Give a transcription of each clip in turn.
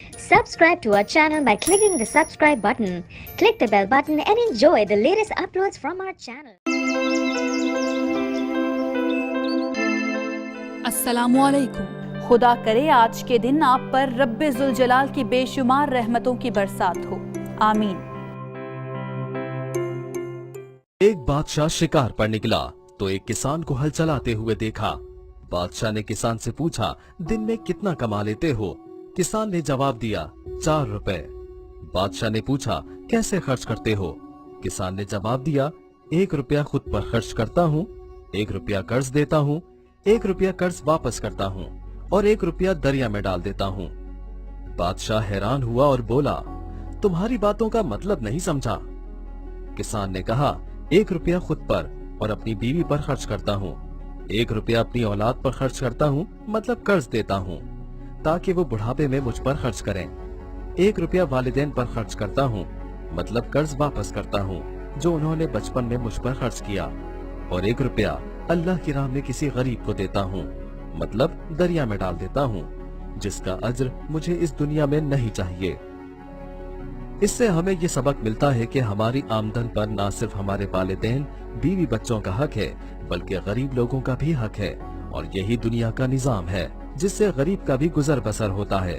Subscribe to our channel by clicking the subscribe button. Click the bell button and enjoy the latest uploads from our channel. अस्सलामुअलैकुम। खुदा करे आज के दिन आप पर रब्बे जुल जलाल की बेशुमार रहमतों की बरसात हो, आमीन। एक बादशाह शिकार पर निकला तो एक किसान को हल चलाते हुए देखा। बादशाह ने किसान से पूछा, दिन में कितना कमा लेते हो? किसान ने जवाब दिया, 4 रुपए। बादशाह ने पूछा, कैसे खर्च करते हो? किसान ने जवाब दिया, 1 रुपया खुद पर खर्च करता हूँ, 1 रुपया कर्ज देता हूँ, 1 रुपया कर्ज वापस करता हूँ और 1 रुपया दरिया में डाल देता हूँ। बादशाह हैरान हुआ और बोला, तुम्हारी बातों का मतलब नहीं समझा। किसान ने कहा, 1 रुपया खुद पर और अपनी बीवी पर खर्च करता हूँ, 1 रुपया अपनी औलाद पर खर्च करता हूँ, मतलब कर्ज देता हूँ ताकि वो बुढ़ापे में मुझ पर खर्च करें। 1 रुपया वालिदैन पर खर्च करता हूँ, मतलब कर्ज वापस करता हूँ जो उन्होंने बचपन में मुझ पर खर्च किया, और 1 रुपया अल्लाह की राह में किसी गरीब को देता हूँ, मतलब दरिया में डाल देता हूँ, जिसका अज्र मुझे इस दुनिया में नहीं चाहिए। इससे हमें ये सबक मिलता है कि हमारी आमदन पर न सिर्फ हमारे वालिदैन बीवी बच्चों का हक है, बल्कि गरीब लोगों का भी हक है, और यही दुनिया का निजाम है जिससे गरीब का भी गुजर बसर होता है।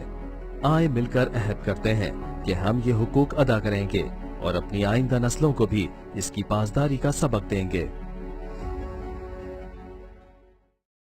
आए मिलकर अहद करते हैं कि हम ये हुकूक अदा करेंगे और अपनी आइंदा नस्लों को भी इसकी पासदारी का सबक देंगे।